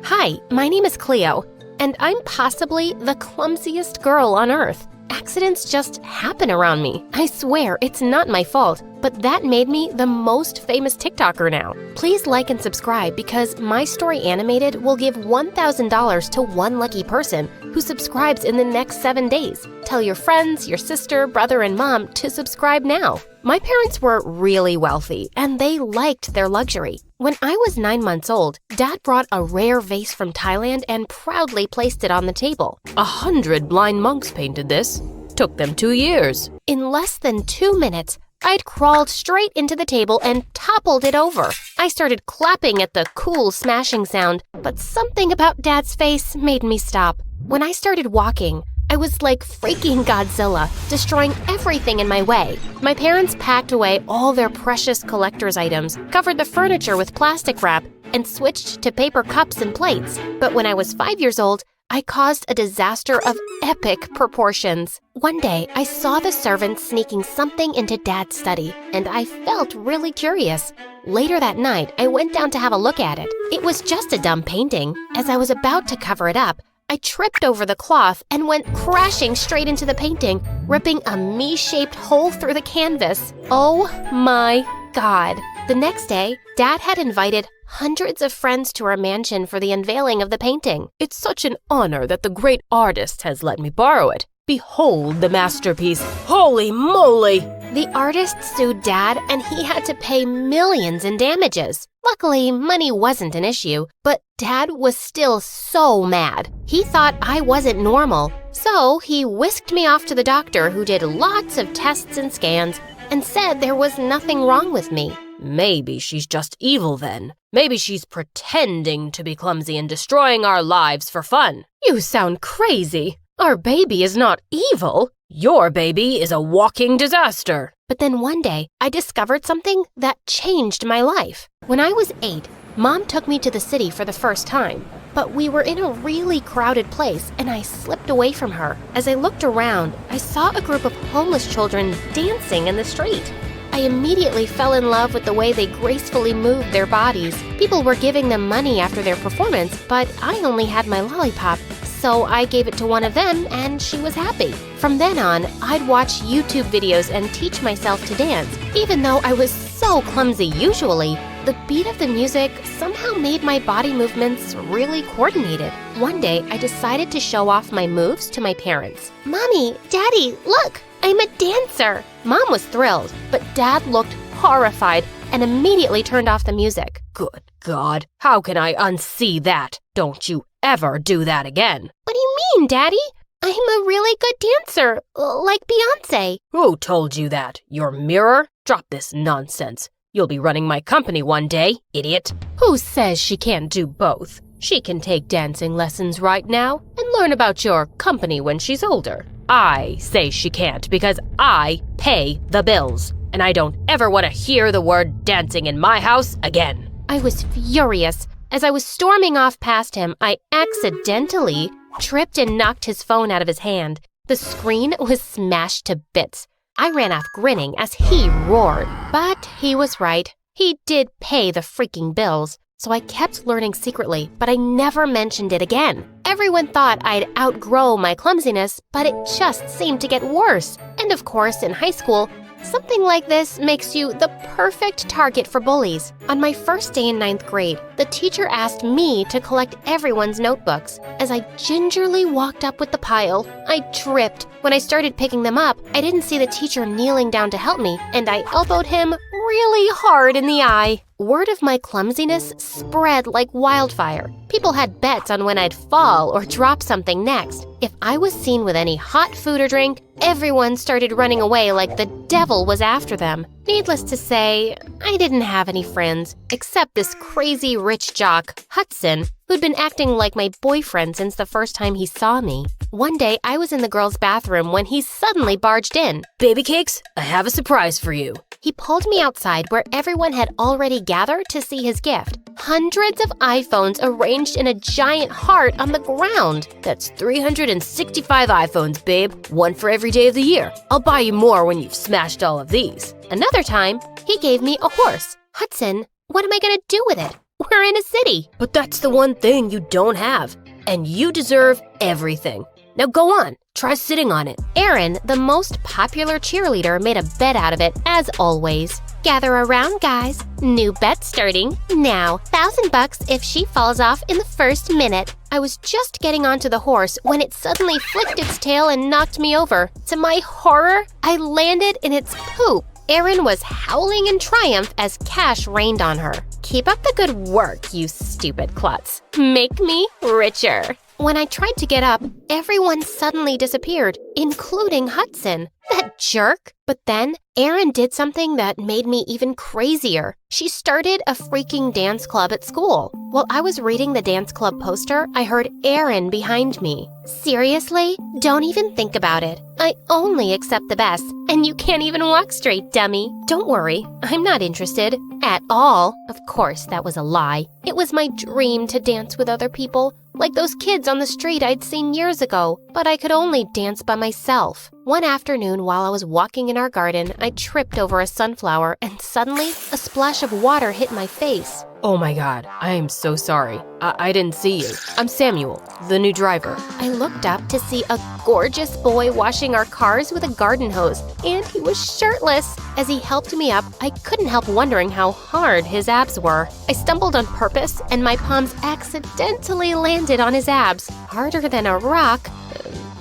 Hi, my name is Cleo, and I'm possibly the clumsiest girl on earth. Accidents just happen around me. I swear it's not my fault, but that made me the most famous TikToker now. Please like and subscribe because My Story Animated will give $1,000 to one lucky person who subscribes in the next 7 days. Tell your friends, your sister, brother, and mom to subscribe now. My parents were really wealthy, and they liked their luxury. When I was 9 months old, Dad brought a rare vase from Thailand and proudly placed it on the table. 100 blind monks painted this. Took them 2 years. In less than 2 minutes, I'd crawled straight into the table and toppled it over. I started clapping at the cool smashing sound, but something about Dad's face made me stop. When I started walking, I was like freaking Godzilla, destroying everything in my way. My parents packed away all their precious collector's items, covered the furniture with plastic wrap, and switched to paper cups and plates. But when I was 5 years old, I caused a disaster of epic proportions. One day, I saw the servants sneaking something into Dad's study, and I felt really curious. Later that night, I went down to have a look at it. It was just a dumb painting. As I was about to cover it up, I tripped over the cloth and went crashing straight into the painting, ripping a me-shaped hole through the canvas. Oh my God. The next day, Dad had invited hundreds of friends to our mansion for the unveiling of the painting. It's such an honor that the great artist has let me borrow it. Behold the masterpiece. Holy moly! The artist sued Dad, and he had to pay millions in damages. Luckily, money wasn't an issue, but Dad was still so mad. He thought I wasn't normal, so he whisked me off to the doctor who did lots of tests and scans and said there was nothing wrong with me. Maybe she's just evil then. Maybe she's pretending to be clumsy and destroying our lives for fun. You sound crazy. Our baby is not evil. Your baby is a walking disaster. But then one day, I discovered something that changed my life. When I was 8, Mom took me to the city for the first time. But we were in a really crowded place, and I slipped away from her. As I looked around, I saw a group of homeless children dancing in the street. I immediately fell in love with the way they gracefully moved their bodies. People were giving them money after their performance, but I only had my lollipop. So I gave it to one of them, and she was happy. From then on, I'd watch YouTube videos and teach myself to dance. Even though I was so clumsy usually, the beat of the music somehow made my body movements really coordinated. One day, I decided to show off my moves to my parents. Mommy, Daddy, look, I'm a dancer. Mom was thrilled, but Dad looked horrified and immediately turned off the music. Good God, how can I unsee that? Don't you ever do that again. What do you mean, Daddy? I'm a really good dancer, like Beyonce. Who told you that? Your mirror? Drop this nonsense. You'll be running my company one day, idiot. Who says she can't do both? She can take dancing lessons right now and learn about your company when she's older. I say she can't because I pay the bills, and I don't ever want to hear the word dancing in my house again. I was furious. As I was storming off past him, I accidentally tripped and knocked his phone out of his hand. The screen was smashed to bits. I ran off grinning as he roared. But he was right. He did pay the freaking bills. So I kept learning secretly, but I never mentioned it again. Everyone thought I'd outgrow my clumsiness, but it just seemed to get worse. And of course, in high school, something like this makes you the perfect target for bullies. On my first day in 9th grade, the teacher asked me to collect everyone's notebooks. As I gingerly walked up with the pile, I tripped. When I started picking them up, I didn't see the teacher kneeling down to help me, and I elbowed him really hard in the eye. Word of my clumsiness spread like wildfire. People had bets on when I'd fall or drop something next. If I was seen with any hot food or drink, everyone started running away like the devil was after them. Needless to say, I didn't have any friends, except this crazy rich jock, Hudson, who'd been acting like my boyfriend since the first time he saw me. One day, I was in the girls' bathroom when he suddenly barged in. Baby cakes, I have a surprise for you. He pulled me outside where everyone had already gathered to see his gift. Hundreds of iPhones arranged in a giant heart on the ground. That's 365 iPhones, babe. One for every day of the year. I'll buy you more when you've smashed all of these. Another time, he gave me a horse. Hudson, what am I gonna do with it? We're in a city. But that's the one thing you don't have, and you deserve everything. Now go on, try sitting on it. Erin, the most popular cheerleader, made a bet out of it, as always. Gather around, guys. New bet starting now. $1,000 if she falls off in the first minute. I was just getting onto the horse when it suddenly flicked its tail and knocked me over. To my horror, I landed in its poop. Erin was howling in triumph as cash rained on her. Keep up the good work, you stupid klutz. Make me richer. When I tried to get up, everyone suddenly disappeared, including Hudson. That jerk. But then, Erin did something that made me even crazier. She started a freaking dance club at school. While I was reading the dance club poster, I heard Erin behind me. Seriously? Don't even think about it. I only accept the best, and you can't even walk straight, dummy. Don't worry, I'm not interested. At all. Of course, that was a lie. It was my dream to dance with other people, like those kids on the street I'd seen years ago, but I could only dance by myself. One afternoon while I was walking in our garden, I tripped over a sunflower and suddenly a splash of water hit my face. Oh my God, I am so sorry. I didn't see you. I'm Samuel, the new driver. I looked up to see a gorgeous boy washing our cars with a garden hose, and he was shirtless. As he helped me up, I couldn't help wondering how hard his abs were. I stumbled on purpose, and my palms accidentally landed on his abs, harder than a rock.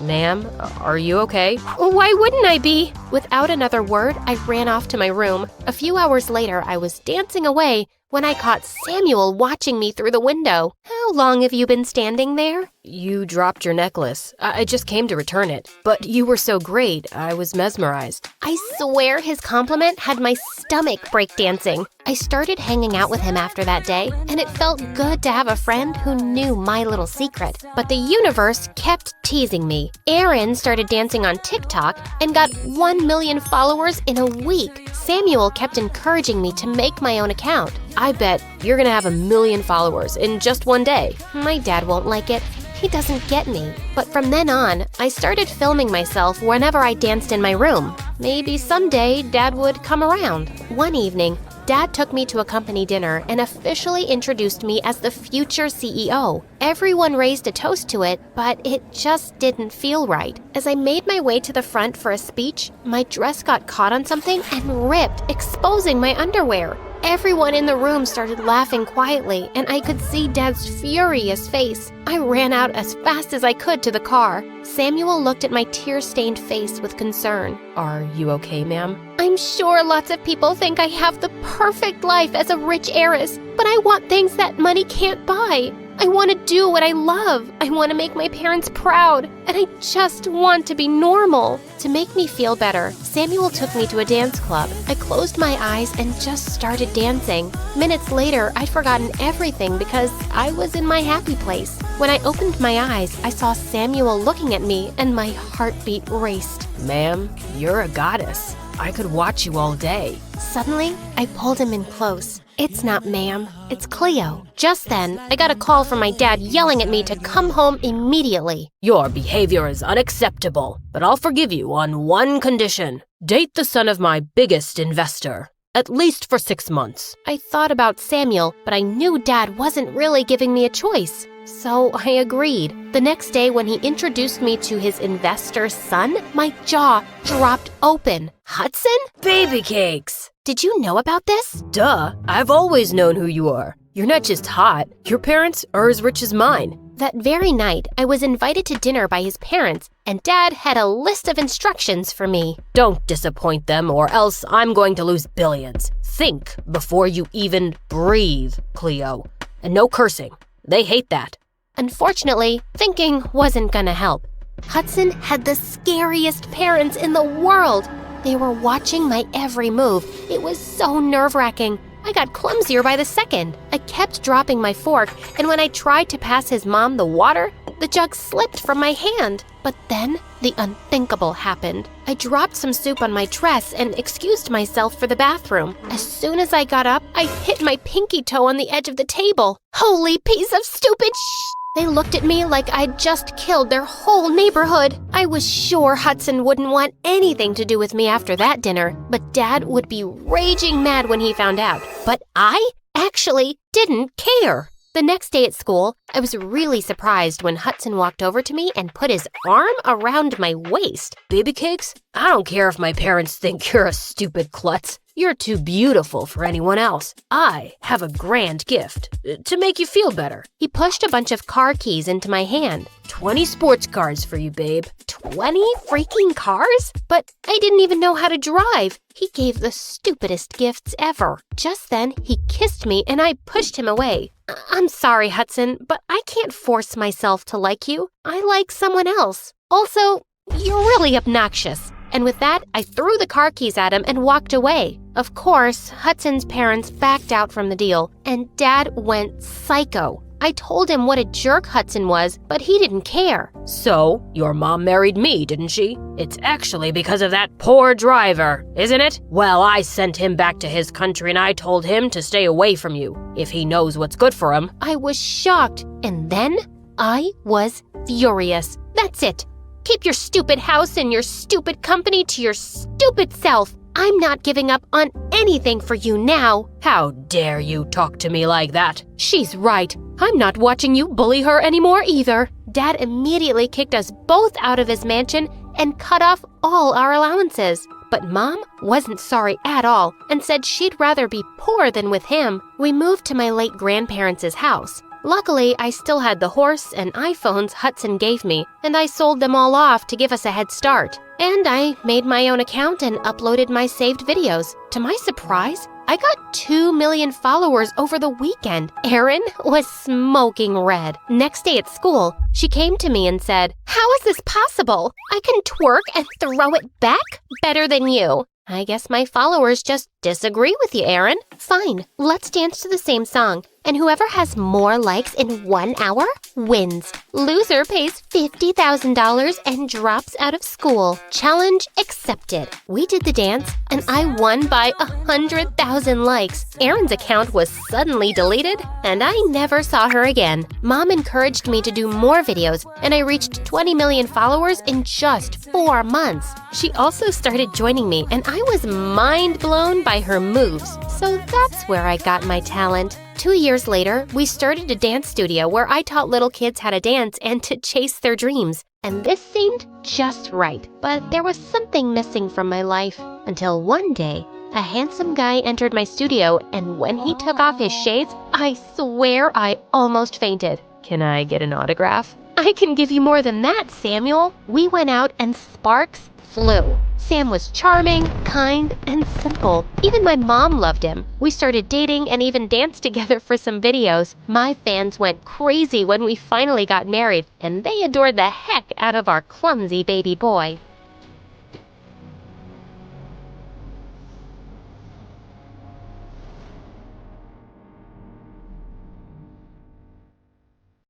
Ma'am, are you okay? Why wouldn't I be? Without another word, I ran off to my room. A few hours later, I was dancing away when I caught Samuel watching me through the window. How long have you been standing there? You dropped your necklace. I just came to return it. But you were so great, I was mesmerized. I swear his compliment had my stomach breakdancing. I started hanging out with him after that day, and it felt good to have a friend who knew my little secret. But the universe kept teasing me. Erin started dancing on TikTok and got 1 million followers in a week. Samuel kept encouraging me to make my own account. I bet you're gonna have 1 million followers in just one day. My dad won't like it. He doesn't get me. But from then on, I started filming myself whenever I danced in my room. Maybe someday Dad would come around. One evening, Dad took me to a company dinner and officially introduced me as the future CEO. Everyone raised a toast to it, but it just didn't feel right. As I made my way to the front for a speech, my dress got caught on something and ripped, exposing my underwear. Everyone in the room started laughing quietly, and I could see Dad's furious face. I ran out as fast as I could to the car. Samuel looked at my tear-stained face with concern. Are you okay, ma'am? I'm sure lots of people think I have the perfect life as a rich heiress, but I want things that money can't buy. I want to do what I love. I want to make my parents proud, and I just want to be normal. To make me feel better, Samuel took me to a dance club. I closed my eyes and just started dancing. Minutes later, I'd forgotten everything because I was in my happy place. When I opened my eyes, I saw Samuel looking at me, and my heartbeat raced. Ma'am, you're a goddess. I could watch you all day. Suddenly, I pulled him in close. It's not ma'am, it's Cleo. Just then, I got a call from my dad yelling at me to come home immediately. Your behavior is unacceptable, but I'll forgive you on one condition. Date the son of my biggest investor, at least for 6 months. I thought about Samuel, but I knew Dad wasn't really giving me a choice. So I agreed. The next day when he introduced me to his investor's son, my jaw dropped open. Hudson? Baby cakes! Did you know about this? Duh, I've always known who you are. You're not just hot, your parents are as rich as mine. That very night, I was invited to dinner by his parents, and Dad had a list of instructions for me. Don't disappoint them, or else I'm going to lose billions. Think before you even breathe, Cleo. And no cursing. They hate that. Unfortunately, thinking wasn't gonna help. Hudson had the scariest parents in the world. They were watching my every move. It was so nerve-wracking. I got clumsier by the second. I kept dropping my fork, and when I tried to pass his mom the water, the jug slipped from my hand. But then, the unthinkable happened. I dropped some soup on my dress and excused myself for the bathroom. As soon as I got up, I hit my pinky toe on the edge of the table. Holy piece of stupid sh**! They looked at me like I'd just killed their whole neighborhood. I was sure Hudson wouldn't want anything to do with me after that dinner, but Dad would be raging mad when he found out. But I actually didn't care. The next day at school, I was really surprised when Hudson walked over to me and put his arm around my waist. Baby cakes? I don't care if my parents think you're a stupid klutz. You're too beautiful for anyone else. I have a grand gift to make you feel better. He pushed a bunch of car keys into my hand. 20 sports cars for you, babe. 20 freaking cars? But I didn't even know how to drive. He gave the stupidest gifts ever. Just then, he kissed me and I pushed him away. I'm sorry, Hudson, but I can't force myself to like you. I like someone else. Also, you're really obnoxious. And with that, I threw the car keys at him and walked away. Of course, Hudson's parents backed out from the deal, and Dad went psycho. I told him what a jerk Hudson was, but he didn't care. So, your mom married me, didn't she? It's actually because of that poor driver, isn't it? Well, I sent him back to his country and I told him to stay away from you, if he knows what's good for him. I was shocked, and then I was furious. That's it. Keep your stupid house and your stupid company to your stupid self. I'm not giving up on anything for you now. How dare you talk to me like that? She's right. I'm not watching you bully her anymore either. Dad immediately kicked us both out of his mansion and cut off all our allowances. But Mom wasn't sorry at all and said she'd rather be poor than with him. We moved to my late grandparents' house. Luckily, I still had the horse and iPhones Hudson gave me, and I sold them all off to give us a head start. And I made my own account and uploaded my saved videos. To my surprise, I got 2 million followers over the weekend. Erin was smoking red. Next day at school, she came to me and said, "How is this possible? I can twerk and throw it back better than you." I guess my followers just disagree with you, Erin. Fine, let's dance to the same song. And whoever has more likes in 1 hour wins. Loser pays $50,000 and drops out of school. Challenge accepted. We did the dance, and I won by 100,000 likes. Erin's account was suddenly deleted, and I never saw her again. Mom encouraged me to do more videos, and I reached 20 million followers in just 4 months. She also started joining me, and I was mind blown by her moves. So that's where I got my talent. 2 years later, we started a dance studio where I taught little kids how to dance and to chase their dreams. And this seemed just right, but there was something missing from my life. Until one day, a handsome guy entered my studio, and when he took off his shades, I swear I almost fainted. Can I get an autograph? I can give you more than that, Samuel. We went out and sparks flew. Sam was charming, kind, and simple. Even my mom loved him. We started dating and even danced together for some videos. My fans went crazy when we finally got married, and they adored the heck out of our clumsy baby boy.